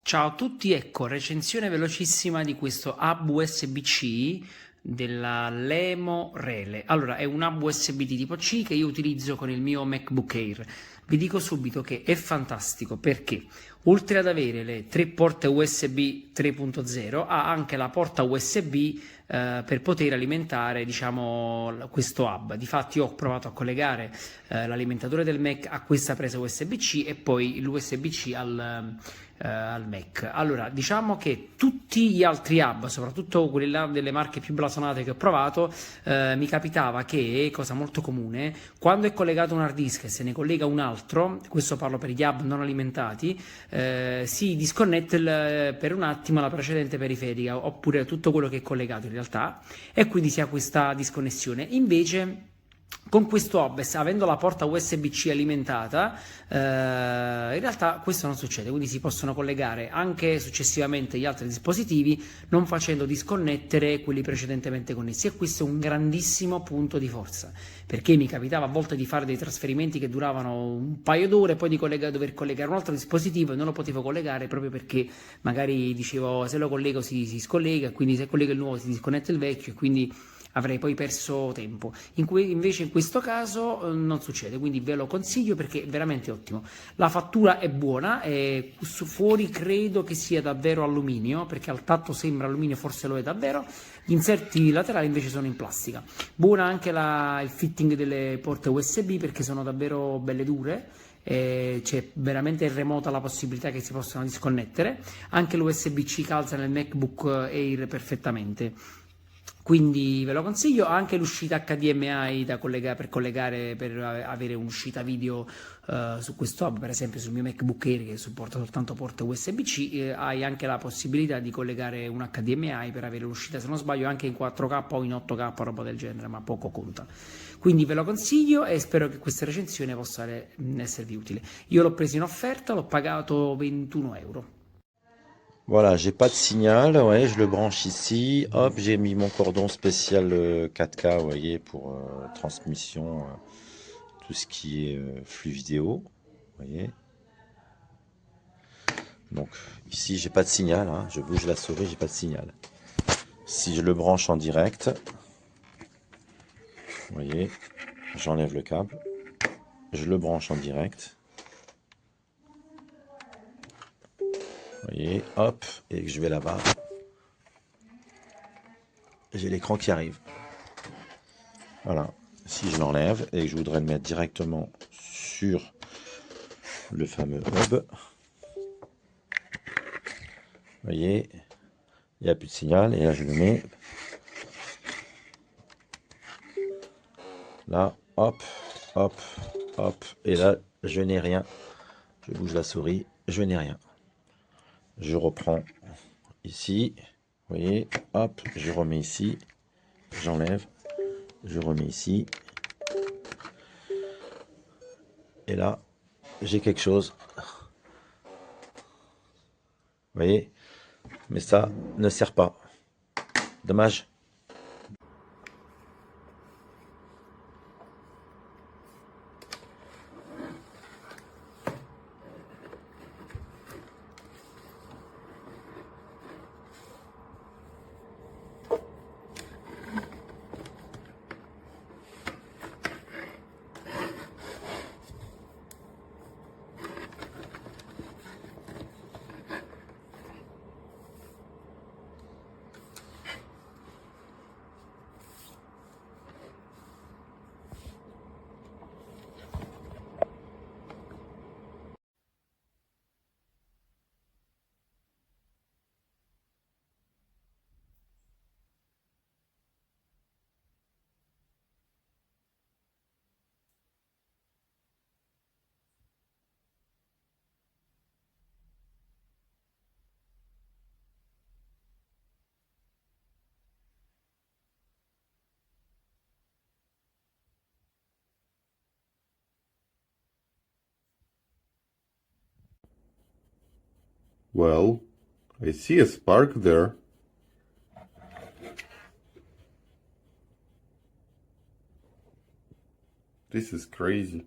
Ciao a tutti, ecco, recensione velocissima di questo hub USB-C della Lemo Rele. Allora, è un hub USB di tipo C che io utilizzo con il mio MacBook Air. Vi dico subito che è fantastico perché, oltre ad avere le tre porte USB 3.0, ha anche la porta USB per poter alimentare, diciamo, questo hub. Difatti ho provato a collegare l'alimentatore del Mac a questa presa USB-C e poi l'USB-C al Mac. Allora, diciamo che tutti gli altri hub, soprattutto quelli là delle marche più blasonate che ho provato, mi capitava che, cosa molto comune, quando è collegato un hard disk e se ne collega un altro, questo parlo per gli hub non alimentati, si disconnette per un attimo la precedente periferica oppure tutto quello che è collegato in realtà e quindi si ha questa disconnessione. Invece con questo hub, avendo la porta USB-C alimentata, in realtà questo non succede, quindi si possono collegare anche successivamente gli altri dispositivi non facendo disconnettere quelli precedentemente connessi e questo è un grandissimo punto di forza, perché mi capitava a volte di fare dei trasferimenti che duravano un paio d'ore e poi di dover collegare un altro dispositivo e non lo potevo collegare proprio perché magari dicevo se lo collego si scollega, quindi se collego il nuovo si disconnette il vecchio e quindi avrei poi perso tempo. Invece in questo caso non succede, quindi ve lo consiglio perché è veramente ottimo. La fattura è buona, e fuori credo che sia davvero alluminio, perché al tatto sembra alluminio, forse lo è davvero. Gli inserti laterali invece sono in plastica. Buona anche il fitting delle porte USB perché sono davvero belle dure. C'è veramente remota la possibilità che si possano disconnettere. Anche l'USB-C calza nel MacBook Air perfettamente. Quindi ve lo consiglio, ha anche l'uscita HDMI per collegare, per avere un'uscita video su questo hub, per esempio sul mio MacBook Air che supporta soltanto porte USB-C, hai anche la possibilità di collegare un HDMI per avere l'uscita, se non sbaglio, anche in 4K o in 8K, roba del genere, ma poco conta. Quindi ve lo consiglio e spero che questa recensione possa esservi utile. Io l'ho preso in offerta, l'ho pagato 21 euro. Voilà, j'ai pas de signal, ouais, je le branche ici. Hop, j'ai mis mon cordon spécial 4K, vous voyez, pour transmission, tout ce qui est flux vidéo, vous voyez. Donc ici, j'ai pas de signal, hein, je bouge la souris, j'ai pas de signal. Si je le branche en direct, vous voyez, j'enlève le câble, je le branche en direct, vous voyez, hop, et que je vais là-bas, j'ai l'écran qui arrive. Voilà. Si je l'enlève et que je voudrais le mettre directement sur le fameux hub, vous voyez, il n'y a plus de signal. Et là, je le mets. Là, hop, hop, hop. Et là, je n'ai rien. Je bouge la souris, je n'ai rien. Je reprends ici. Vous voyez, hop, je remets ici. J'enlève. Je remets ici. Et là, j'ai quelque chose. Vous voyez, mais ça ne sert pas. Dommage. Well, I see a spark there. This is crazy.